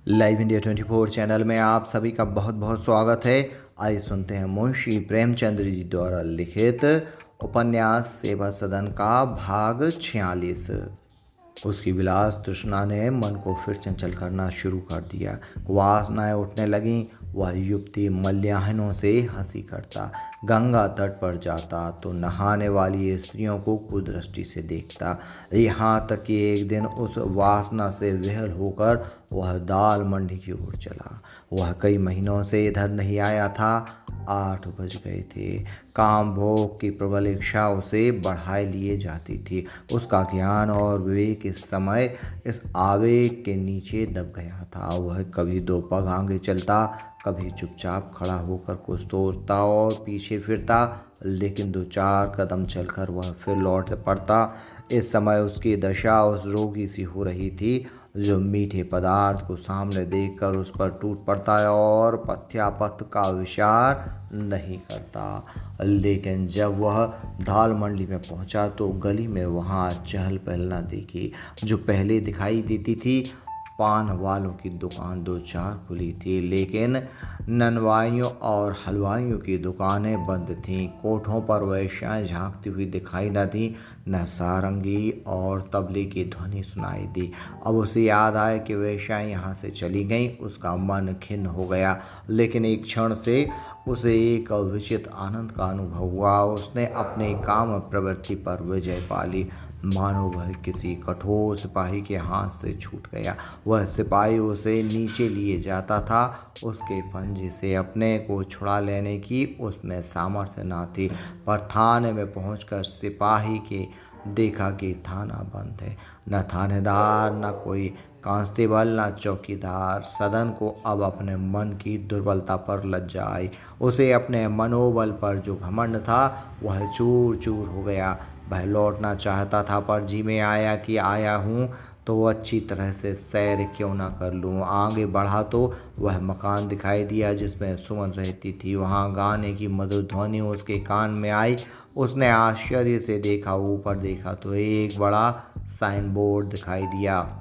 Live India 24 channel में आप सभी का बहुत बहुत स्वागत है। आइए सुनते हैं मुंशी प्रेमचंद जी द्वारा लिखित उपन्यास सेवा सदन का भाग 46। उसकी विलास तृष्णा ने मन को फिर चंचल करना शुरू कर दिया। वासनाएं उठने लगीं। वह युवती मल्लाहिनों से हंसी करता, गंगा तट पर जाता तो नहाने वाली स्त्रियों को कुदृष्टि से देखता। यहाँ तक कि एक दिन उस वासना से विहल होकर वह दाल मंडी की ओर चला। वह कई महीनों से इधर नहीं आया था। 8 बज गए थे। काम भोग की प्रबल इच्छा उसे बढ़ाए लिए जाती थी। उसका ज्ञान और विवेक इस समय इस आवेग के नीचे दब गया था। वह कभी 2 पग आगे चलता, कभी चुपचाप खड़ा होकर कुछ सोचता और पीछे फिरता, लेकिन 2-4 कदम चलकर वह फिर लौट पड़ता। इस समय उसकी दशा उस रोगी सी हो रही थी जो मीठे पदार्थ को सामने देखकर उस पर टूट पड़ता है और पथ्यापथ का विचार नहीं करता। लेकिन जब वह दाल मंडी में पहुंचा तो गली में वहां चहल पहल न दिखी जो पहले दिखाई देती थी। पान वालों की दुकान 2-4 खुली थी, लेकिन ननवाइयों और हलवाइयों की दुकानें बंद थीं। कोठों पर वेश्याएं झांकती हुई दिखाई न दी, न सारंगी और तबले की ध्वनि सुनाई दी। अब उसे याद आया कि वेश्याएं यहाँ से चली गईं। उसका मन खिन्न हो गया, लेकिन एक क्षण से उसे एक विचित्र आनंद का अनुभव हुआ। उसने अपने काम प्रवृत्ति पर विजय पा ली, मानो वह किसी कठोर सिपाही के हाथ से छूट गया। वह सिपाही उसे नीचे लिए जाता था। उसके पंजे से अपने को छुड़ा लेने की उसमें सामर्थ्य न थी। पर थाने में पहुंचकर सिपाही के देखा कि थाना बंद है। न थानेदार, न कोई कांस्टेबल, न चौकीदार। सदन को अब अपने मन की दुर्बलता पर लज्जा आई। उसे अपने मनोबल पर जो घमंड था वह चूर चूर हो गया। वह लौटना चाहता था, पर जी में आया कि आया हूँ तो अच्छी तरह से सैर क्यों ना कर लूँ। आगे बढ़ा तो वह मकान दिखाई दिया जिसमें सुमन रहती थी। वहाँ गाने की मधुर ध्वनि उसके कान में आई। उसने आश्चर्य से देखा, ऊपर देखा तो एक बड़ा साइन बोर्ड दिखाई दिया।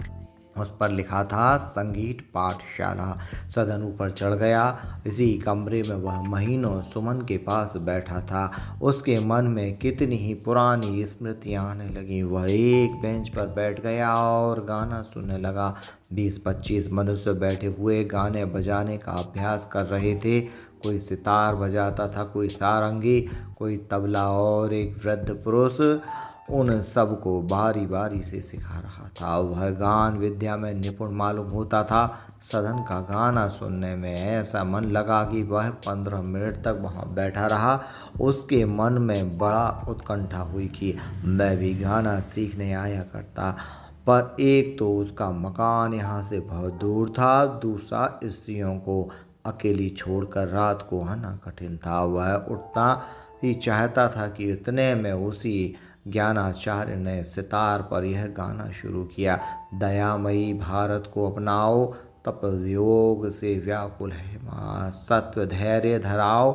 उस पर लिखा था संगीत पाठशाला। सदन ऊपर चढ़ गया। इसी कमरे में वह महीनों सुमन के पास बैठा था। उसके मन में कितनी ही पुरानी स्मृतियां आने लगी। वह एक बेंच पर बैठ गया और गाना सुनने लगा। 20-25 मनुष्य बैठे हुए गाने बजाने का अभ्यास कर रहे थे। कोई सितार बजाता था, कोई सारंगी, कोई तबला और एक वृद्ध पुरुष उन सबको बारी बारी से सिखा रहा था। वह गान विद्या में निपुण मालूम होता था। सदन का गाना सुनने में ऐसा मन लगा कि वह 15 मिनट तक वहां बैठा रहा। उसके मन में बड़ा उत्कंठा हुई कि मैं भी गाना सीखने आया करता। पर एक तो उसका मकान यहाँ से बहुत दूर था, दूसरा स्त्रियों को अकेली छोड़कर रात को आना कठिन था। वह उठना ही चाहता था कि इतने में उसी ज्ञानाचार्य ने सितार पर यह गाना शुरू किया। दयामयी भारत को अपनाओ, तप वियोग से व्याकुल है माँ। सत्व धैर्य धराओ,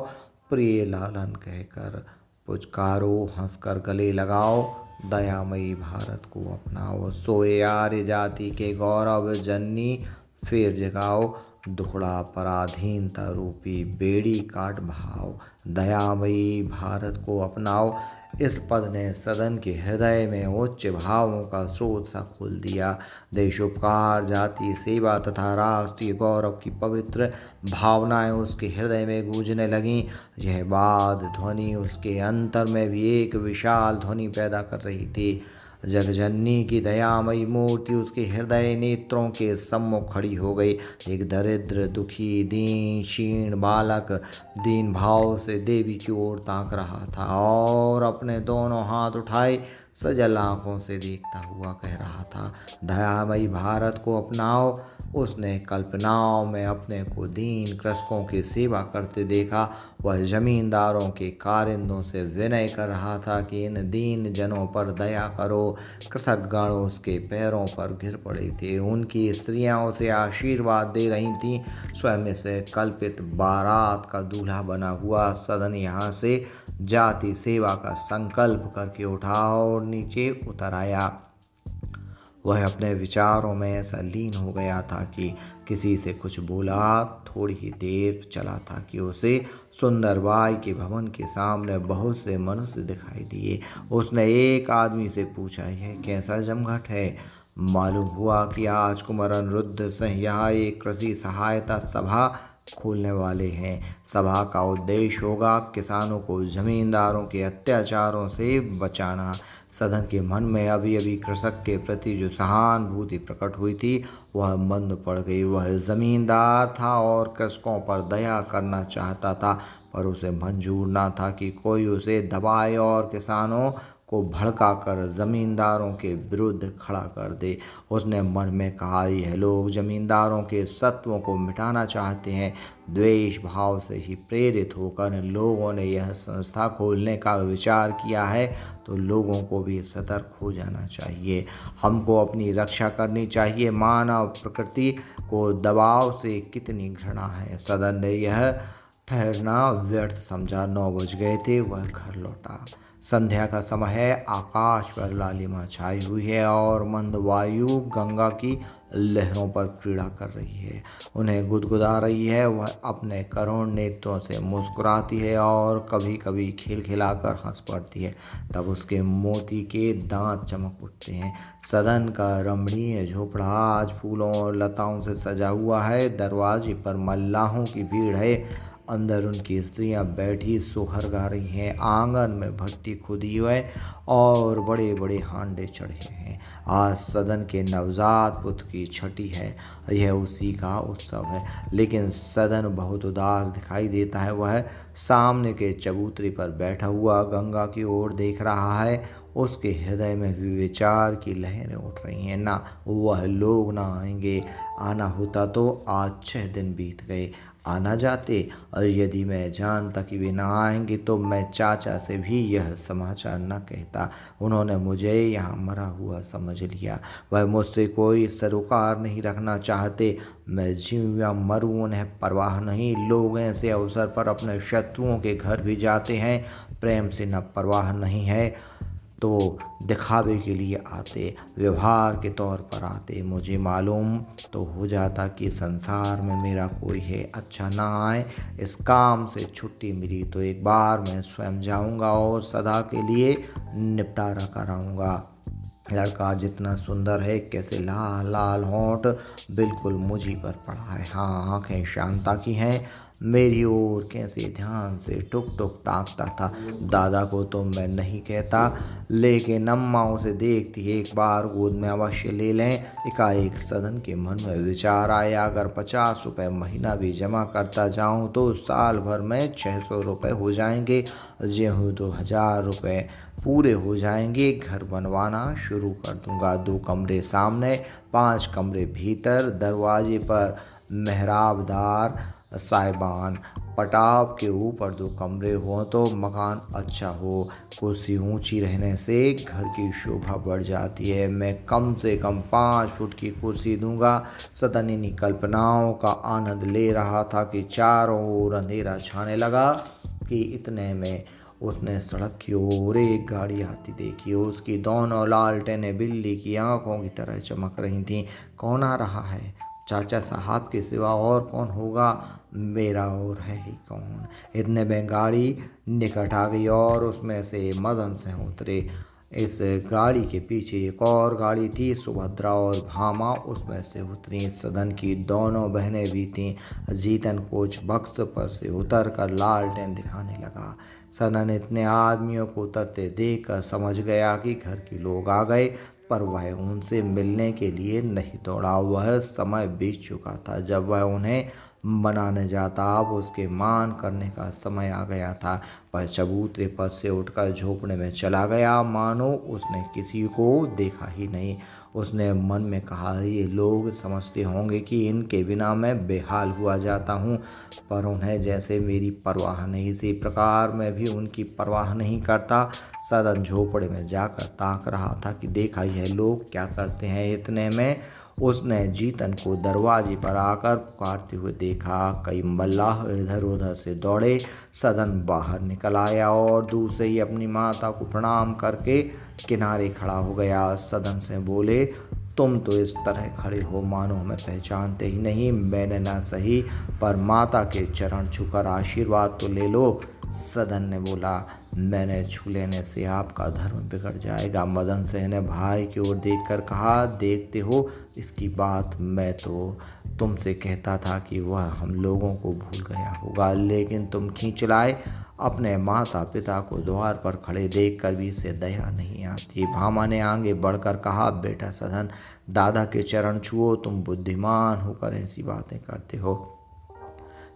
प्रिय लालन कहकर पुचकारो, हंसकर गले लगाओ। दयामयी भारत को अपनाओ, सोए आर्य जाति के गौरव जननी फिर जगाओ। दुखड़ा पराधीनता रूपी बेड़ी काट भाव, दयामयी भारत को अपनाओ। इस पद ने सदन के हृदय में उच्च भावों का स्रोत सा खोल दिया। देशोपकार, जाति सेवा तथा राष्ट्रीय गौरव की पवित्र भावनाएं उसके हृदय में गूंजने लगीं। यह बाद ध्वनि उसके अंतर में भी एक विशाल ध्वनि पैदा कर रही थी। जगजननी की दयामयी मूर्ति उसके हृदय नेत्रों के सम्मुख खड़ी हो गई। एक दरिद्र, दुखी, दीन क्षीण बालक दीन भाव से देवी की ओर ताक रहा था और अपने दोनों हाथ उठाए सजल आंखों से देखता हुआ कह रहा था, दयामयी भारत को अपनाओ। उसने कल्पनाओं में अपने को दीन कृषकों की सेवा करते देखा। वह जमींदारों के कारिंदों से विनय कर रहा था कि इन दीन जनों पर दया करो। कृषकगण उसके पैरों पर गिर पड़े थे। उनकी स्त्रियां उसे आशीर्वाद दे रही थीं। स्वयं से कल्पित बारात का दूल्हा बना हुआ सदन यहाँ से जाति सेवा का संकल्प करके उठा और नीचे उतर आया। वह अपने विचारों में ऐसा लीन हो गया था कि किसी से कुछ बोला। थोड़ी ही देर चला था कि उसे सुंदरबाई के भवन के सामने बहुत से मनुष्य दिखाई दिए। उसने एक आदमी से पूछा, यह कैसा जमघट है? मालूम हुआ कि आज कुंवर अनिरुद्ध सिंह यहाँ एक कृषि सहायता सभा खोलने वाले हैं। सभा का उद्देश्य होगा किसानों को जमींदारों के अत्याचारों से बचाना। सदन के मन में अभी अभी कृषक के प्रति जो सहानुभूति प्रकट हुई थी वह मंद पड़ गई। वह जमींदार था और कृषकों पर दया करना चाहता था, पर उसे मंजूर न था कि कोई उसे दबाए और किसानों को भड़का कर जमींदारों के विरुद्ध खड़ा कर दे। उसने मन में कहा, यह लोग जमींदारों के सत्वों को मिटाना चाहते हैं। द्वेष भाव से ही प्रेरित होकर इन लोगों ने यह संस्था खोलने का विचार किया है, तो लोगों को भी सतर्क हो जाना चाहिए। हमको अपनी रक्षा करनी चाहिए। मानव प्रकृति को दबाव से कितनी घृणा है। सदन ने यह ठहरना व्यर्थ समझा। 9 बज गए थे। वह घर लौटा। संध्या का समय है। आकाश पर लालिमा छाई हुई है और मंद वायु गंगा की लहरों पर क्रीड़ा कर रही है, उन्हें गुदगुदा रही है। वह अपने करुण नेत्रों से मुस्कुराती है और कभी कभी खिलखिलाकर हंस पड़ती है। तब उसके मोती के दांत चमक उठते हैं। सदन का रमणीय झोपड़ा आज फूलों और लताओं से सजा हुआ है। दरवाजे पर मल्लाहों की भीड़ है। अंदर उनकी स्त्रियां बैठी सोहर गा रही हैं। आंगन में भट्टी खुदी है और बड़े बड़े हांडे चढ़े हैं। आज सदन के नवजात पुत्र की छठी है। यह उसी का उत्सव है, लेकिन सदन बहुत उदास दिखाई देता है। वह सामने के चबूतरे पर बैठा हुआ गंगा की ओर देख रहा है। उसके हृदय में भी विचार की लहरें उठ रही हैं। ना वह लोग ना आएंगे। आना होता तो आज 6 दिन बीत गए, आना जाते। और यदि मैं जानता कि वे ना आएंगे तो मैं चाचा से भी यह समाचार न कहता। उन्होंने मुझे यहाँ मरा हुआ समझ लिया। वह मुझसे कोई सरोकार नहीं रखना चाहते। मैं जीऊँ या मरूँ उन्हें परवाह नहीं। लोग ऐसे अवसर पर अपने शत्रुओं के घर भी जाते हैं। प्रेम से न परवाह नहीं है तो दिखावे के लिए आते, व्यवहार के तौर पर आते। मुझे मालूम तो हो जाता कि संसार में मेरा कोई है। अच्छा ना आए। इस काम से छुट्टी मिली तो एक बार मैं स्वयं जाऊंगा और सदा के लिए निपटारा कराऊंगा। लड़का जितना सुंदर है, कैसे लाल लाल होंठ, बिल्कुल मुझी पर पड़ा है। हाँ, आंखें शांता की हैं। मेरी ओर कैसे ध्यान से टुक टुक ताकता था। दादा को तो मैं नहीं कहता, लेकिन अम्मा उसे देखती एक बार गोद में अवश्य ले लें। एकाएक सदन के मन में विचार आया, अगर 50 रुपये महीना भी जमा करता जाऊं तो साल भर में 600 रुपये हो जाएंगे। गेहूँ 2000 रुपये पूरे हो जाएंगे। घर बनवाना शुरू कर दूंगा। 2 कमरे सामने, 5 कमरे भीतर, दरवाजे पर मेहराबदार साइबान, पटाव के ऊपर 2 कमरे हों तो मकान अच्छा हो। कुर्सी ऊंची रहने से घर की शोभा बढ़ जाती है। मैं कम से कम 5 फुट की कुर्सी दूंगा। सदन इन्हीं कल्पनाओं का आनंद ले रहा था कि चारों ओर अंधेरा छाने लगा। कि इतने में उसने सड़क की ओर एक गाड़ी आती देखी। उसकी दोनों लालटेनें बिल्ली की आंखों की तरह चमक रही थीं। कौन आ रहा है? चाचा साहब के सिवा और कौन होगा? मेरा और है ही कौन? इतने में गाड़ी निकट आ गई और उसमें से मदन सिंह उतरे। इस गाड़ी के पीछे एक और गाड़ी थी। सुभद्रा और भामा उसमें से उतरी। सदन की दोनों बहनें भी थीं। जीतन कोच बक्स पर से उतर कर लालटेन दिखाने लगा। सदन इतने आदमियों को उतरते देखकर समझ गया कि घर के लोग आ गए, पर वह उनसे मिलने के लिए नहीं दौड़ा। वह समय बीत चुका था जब वह उन्हें मनाने जाता। अब उसके मान करने का समय आ गया था। वह चबूतरे पर से उठकर झोपड़े में चला गया, मानो उसने किसी को देखा ही नहीं। उसने मन में कहा, ये लोग समझते होंगे कि इनके बिना मैं बेहाल हुआ जाता हूँ, पर उन्हें जैसे मेरी परवाह नहीं। इसी प्रकार मैं भी उनकी परवाह नहीं करता। सदन झोपड़े में जाकर ताक रहा था कि देखा यह लोग क्या करते हैं। इतने में उसने जीतन को दरवाजे पर आकर पुकारते हुए देखा। कई मल्लाह इधर उधर से दौड़े। सदन बाहर निकल आया और दूर से ही अपनी माता को प्रणाम करके किनारे खड़ा हो गया। सदन से बोले, तुम तो इस तरह खड़े हो मानो हमें पहचानते ही नहीं। मैंने ना सही पर माता के चरण छूकर आशीर्वाद तो ले लो। सदन ने बोला, मैंने छू लेने से आपका धर्म बिगड़ जाएगा। मदन सिंह ने भाई की ओर देखकर कहा, देखते हो इसकी बात, मैं तो तुमसे कहता था कि वह हम लोगों को भूल गया होगा, लेकिन तुम खींच लाए। अपने माता पिता को द्वार पर खड़े देखकर भी इसे दया नहीं आती। भामा ने आगे बढ़कर कहा, बेटा सदन, दादा के चरण छुओ, तुम बुद्धिमान होकर ऐसी बातें करते हो।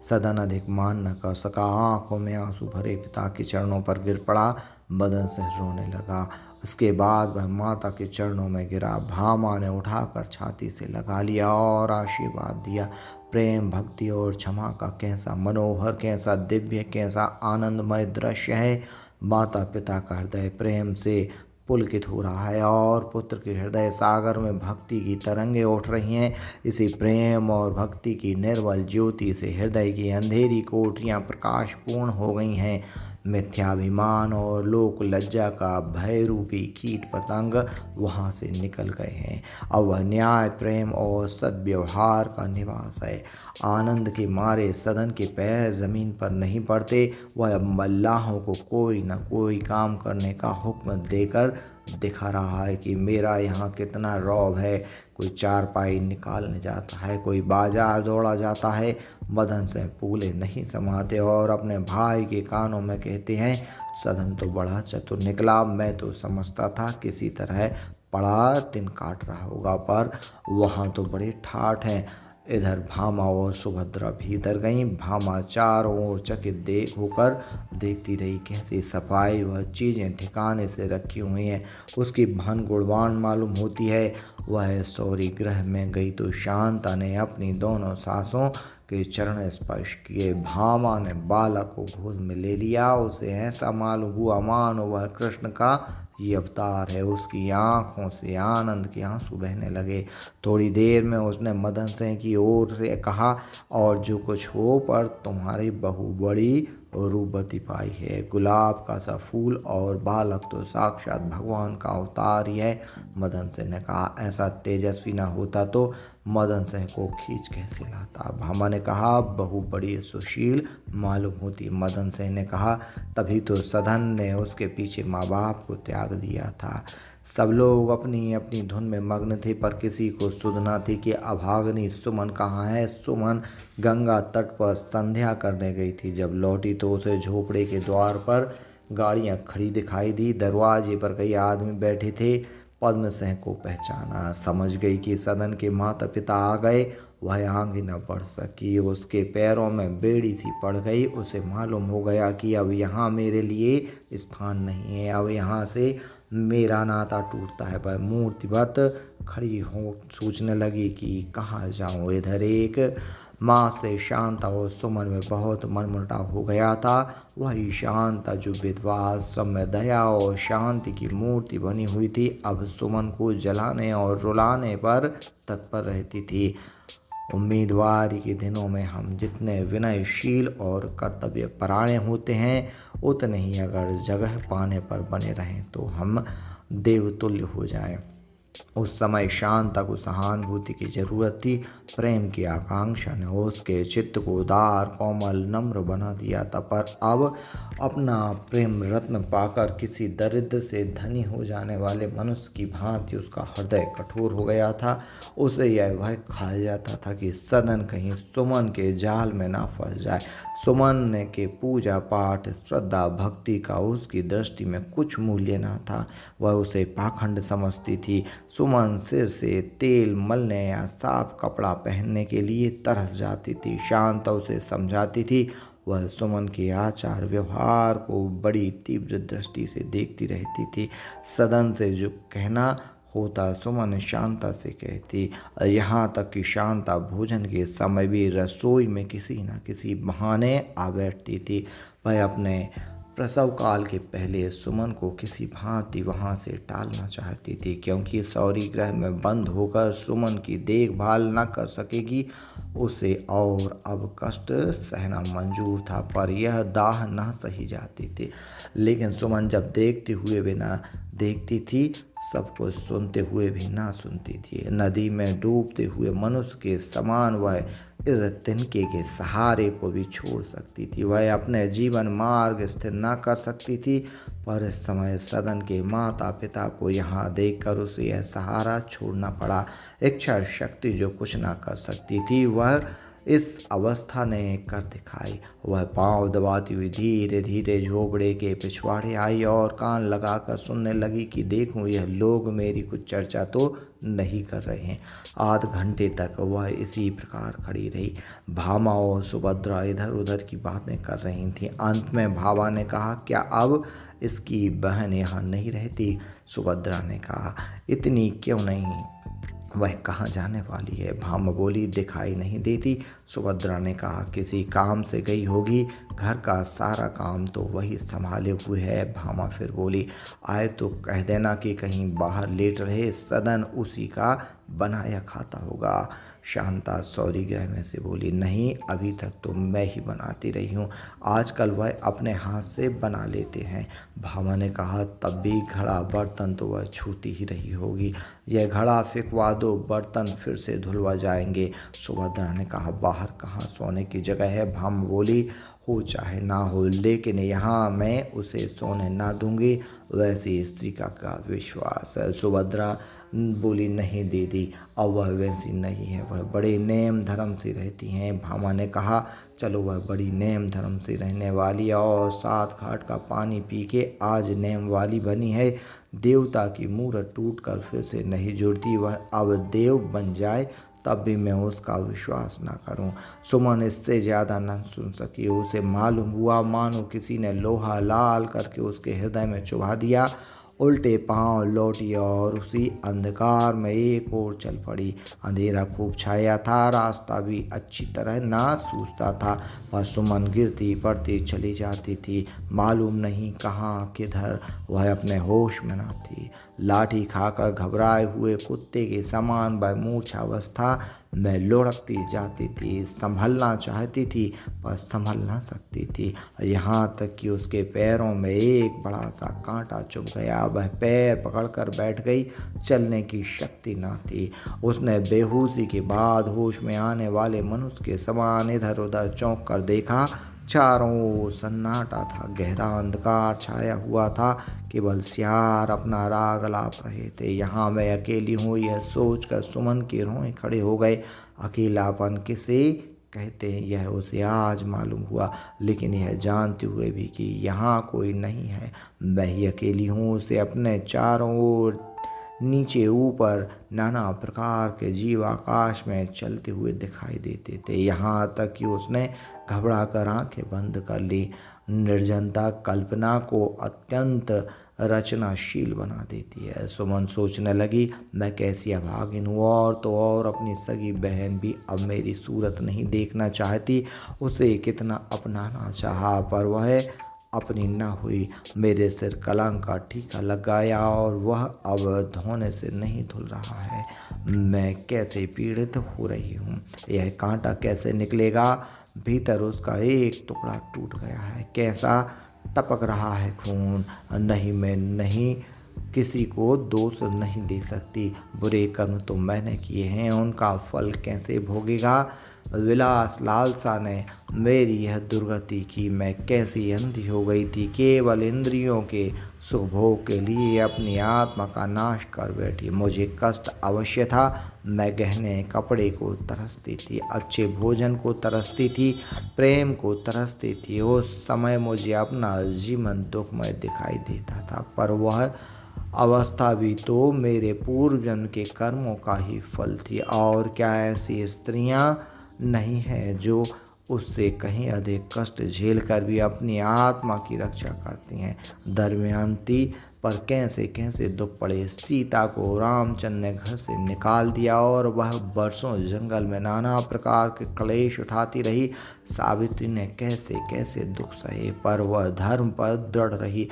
सदन अधिक मान न कर सका, आंखों में आंसू भरे पिता के चरणों पर गिर पड़ा। मदन सिंह रोने लगा। उसके बाद वह माता के चरणों में गिरा। भामा ने उठाकर छाती से लगा लिया और आशीर्वाद दिया। प्रेम, भक्ति और क्षमा का कैसा मनोहर, कैसा दिव्य, कैसा आनंदमय दृश्य है। माता पिता का हृदय प्रेम से पुलकित हो रहा है और पुत्र के हृदय सागर में भक्ति की तरंगे उठ रही हैं। इसी प्रेम और भक्ति की निर्मल ज्योति से हृदय की अंधेरी कोठरियाँ प्रकाशपूर्ण हो गई हैं। मिथ्याभिमान और लोक लज्जा का भय रूपी कीट पतंग वहाँ से निकल गए हैं। अब वह न्याय, प्रेम और सद्व्यवहार का निवास है। आनंद के मारे सदन के पैर जमीन पर नहीं पड़ते। वह मल्लाहों को कोई न कोई काम करने का हुक्म देकर दिखा रहा है कि मेरा यहाँ कितना रौब है। कोई चारपाई निकालने जाता है, कोई बाजार दौड़ा जाता है। मदन सिंह पूले नहीं समाते और अपने भाई के कानों में कहते हैं, सदन तो बड़ा चतुर निकला। मैं तो समझता था किसी तरह पड़ा दिन काट रहा होगा, पर वहाँ तो बड़े ठाठ हैं। इधर भामा और सुभद्रा भीतर गईं। भामा चारों ओर चकित होकर देखती रही, कैसी सफाई, वह चीज़ें ठिकाने से रखी हुई हैं, उसकी भन गुणवान मालूम होती है। वह सौरी गृह में गई तो शांता ने अपनी दोनों सासों के चरण स्पर्श किए। भामा ने बालक को गोद में ले लिया। उसे ऐसा मालूम हुआ मानो वह कृष्ण का ये अवतार है। उसकी आंखों से आनंद के आंसू बहने लगे। थोड़ी देर में उसने मदन सिंह की ओर से कहा, और जो कुछ हो, पर तुम्हारी बहू बड़ी रूपवती पाई है। गुलाब का सा फूल और बालक तो साक्षात भगवान का अवतार ही है। मदन सिंह ने कहा, ऐसा तेजस्वी न होता तो मदन सिंह को खींच कैसे लाता। भामा ने कहा, बहू बड़ी सुशील मालूम होती। मदन सिंह ने कहा, तभी तो सदन ने उसके पीछे माँ बाप को त्याग दिया था। सब लोग अपनी अपनी धुन में मग्न थे, पर किसी को सुध न थी कि अभागनी सुमन कहाँ है। सुमन गंगा तट पर संध्या करने गई थी। जब लौटी तो उसे झोपड़े के द्वार पर गाड़ियाँ खड़ी दिखाई दी। दरवाजे पर कई आदमी बैठे थे। पद्म सिंह को पहचाना, समझ गई कि सदन के माता पिता आ गए। वह आगे न बढ़ सकी, उसके पैरों में बेड़ी सी पड़ गई। उसे मालूम हो गया कि अब यहाँ मेरे लिए स्थान नहीं है, अब यहाँ से मेरा नाता टूटता है। वह मूर्तिवत खड़ी हो सोचने लगी कि कहाँ जाऊँ। इधर एक माँ से शांता और सुमन में बहुत मनमुटाव हो गया था। वही शांता जो विधवा आश्रम में दया और शांति की मूर्ति बनी हुई थी, अब सुमन को जलाने और रुलाने पर तत्पर रहती थी। उम्मीदवारी के दिनों में हम जितने विनयशील और कर्तव्य परायण होते हैं, उतने ही अगर जगह पाने पर बने रहें तो हम देवतुल्य हो जाएं। उस समय शांता को सहानुभूति की जरूरत थी। प्रेम की आकांक्षा ने उसके चित्त को उदार, कोमल, नम्र बना दिया था, पर अब अपना प्रेम रत्न पाकर किसी दरिद्र से धनी हो जाने वाले मनुष्य की भांति उसका हृदय कठोर हो गया था। उसे यह भय खाया जाता था कि सदन कहीं सुमन के जाल में ना फंस जाए। सुमन के पूजा पाठ, श्रद्धा, भक्ति का उसकी दृष्टि में कुछ मूल्य न था। वह उसे पाखंड समझती थी। सुमन सिर से तेल मलने या साफ कपड़ा पहनने के लिए तरस जाती थी। शांता उसे समझाती थी। वह सुमन के आचार व्यवहार को बड़ी तीव्र दृष्टि से देखती रहती थी। सदन से जो कहना होता सुमन शांता से कहती। यहाँ तक कि शांता भोजन के समय भी रसोई में किसी न किसी बहाने आ बैठती थी। वह अपने प्रसव काल के पहले सुमन को किसी भांति वहां से टालना चाहती थी, क्योंकि सौरी गृह में बंद होकर सुमन की देखभाल न कर सकेगी। उसे और अब कष्ट सहना मंजूर था, पर यह दाह न सही जाती थी। लेकिन सुमन जब देखते हुए भी ना देखती थी, सब कुछ सुनते हुए भी ना सुनती थी। नदी में डूबते हुए मनुष्य के समान वह इस तिनके के सहारे को भी छोड़ सकती थी। वह अपने जीवन मार्ग स्थिर न कर सकती थी, पर इस समय सदन के माता पिता को यहाँ देखकर उसे यह सहारा छोड़ना पड़ा। इच्छा शक्ति जो कुछ ना कर सकती थी, वह इस अवस्था ने कर दिखाई। वह पांव दबाती हुई धीरे धीरे झोपड़े के पिछवाड़े आई और कान लगाकर सुनने लगी कि देखूं यह लोग मेरी कुछ चर्चा तो नहीं कर रहे हैं। आध घंटे तक वह इसी प्रकार खड़ी रही। भामा और सुभद्रा इधर उधर की बातें कर रही थीं। अंत में भामा ने कहा, क्या अब इसकी बहन यहाँ नहीं रहती? सुभद्रा ने कहा, इतनी क्यों नहीं, वह कहाँ जाने वाली है? भामा बोली, दिखाई नहीं देती। सुभद्रा ने कहा, किसी काम से गई होगी, घर का सारा काम तो वही संभाले हुए है। भामा फिर बोली, आए तो कह देना कि कहीं बाहर लेट रहे, सदन उसी का बनाया खाता होगा। शांता सौरी गृह में से बोली, नहीं, अभी तक तो मैं ही बनाती रही हूँ, आजकल वह अपने हाथ से बना लेते हैं। भामा ने कहा, तब भी घड़ा बर्तन तो वह छूती ही रही होगी, यह घड़ा फेंकवा दो, बर्तन फिर से धुलवा जाएंगे। सुभद्रा ने कहा, बाहर कहाँ सोने की जगह है? भामा बोली, हो चाहे ना हो, लेकिन यहाँ मैं उसे सोने ना दूंगी, वैसी स्त्री का विश्वास है। सुभद्रा बोली, नहीं दीदी, अब वह वैसी नहीं है, वह बड़े नेम धर्म से रहती हैं। भामा ने कहा, चलो, वह बड़ी नेम धर्म से रहने वाली और 7 घाट का पानी पी के आज नेम वाली बनी है। देवता की मूरत टूटकर फिर से नहीं जुड़ती, वह अब देव बन जाए तब भी मैं उसका विश्वास ना करूं। सुमन इससे ज़्यादा न सुन सकी। उसे मालूम हुआ मानो किसी ने लोहा लाल करके उसके हृदय में चुभा दिया। उल्टे पांव लौटी और उसी अंधकार में एक ओर चल पड़ी। अंधेरा खूब छाया था, रास्ता भी अच्छी तरह ना सूझता था, पर सुमन गिरती पड़ती चली जाती थी, मालूम नहीं कहाँ किधर। वह अपने होश में न थी। लाठी खाकर घबराए हुए कुत्ते के समान वह मूर्छावस्था में लुढ़कती जाती थी। संभलना चाहती थी पर संभल ना सकती थी, यहाँ तक कि उसके पैरों में एक बड़ा सा कांटा चुभ गया। वह पैर पकड़कर बैठ गई, चलने की शक्ति ना थी। उसने बेहोशी के बाद होश में आने वाले मनुष्य के समान इधर उधर चौंक कर देखा। चारों ओर सन्नाटा था, गहरा अंधकार छाया हुआ था, केवल सियार अपना राग लाप रहे थे। यहाँ मैं अकेली हूँ, यह सोचकर सुमन के रोए खड़े हो गए। अकेलापन किसे कहते हैं यह उसे आज मालूम हुआ, लेकिन यह जानते हुए भी कि यहाँ कोई नहीं है, मैं ही अकेली हूँ। उसे अपने चारों ओर नीचे ऊपर नाना प्रकार के जीव आकाश में चलते हुए दिखाई देते थे, यहाँ तक कि उसने घबरा कर आंखें बंद कर ली। निर्जनता कल्पना को अत्यंत रचनाशील बना देती है। सुमन सोचने लगी, मैं कैसी अभागिन हूँ, और तो और अपनी सगी बहन भी अब मेरी सूरत नहीं देखना चाहती। उसे कितना अपनाना चाहा, पर वह अपनी न हुई। मेरे सिर कलंक का टीका लगाया और वह अब धोने से नहीं धुल रहा है। मैं कैसे पीड़ित हो रही हूँ, यह कांटा कैसे निकलेगा? भीतर उसका एक टुकड़ा टूट गया है, कैसा टपक रहा है खून। नहीं, मैं नहीं किसी को दोष नहीं दे सकती, बुरे कर्म तो मैंने किए हैं, उनका फल कैसे भोगेगा? विलास लालसा ने मेरी यह दुर्गति की। मैं कैसी अंधी हो गई थी, केवल इंद्रियों के सुखभोग के लिए अपनी आत्मा का नाश कर बैठी। मुझे कष्ट अवश्य था, मैं गहने कपड़े को तरसती थी, अच्छे भोजन को तरसती थी, प्रेम को तरसती थी। उस समय मुझे अपना जीवन दुखमय दिखाई देता था, पर वह अवस्था भी तो मेरे पूर्व जन्म के कर्मों का ही फल थी। और क्या ऐसी स्त्रियां नहीं हैं जो उससे कहीं अधिक कष्ट झेल कर भी अपनी आत्मा की रक्षा करती हैं? दमयंती पर कैसे कैसे दुख पड़े। सीता को रामचंद्र ने घर से निकाल दिया और वह वर्षों जंगल में नाना प्रकार के क्लेश उठाती रही। सावित्री ने कैसे कैसे दुख सहे पर वह धर्म पर दृढ़ रही।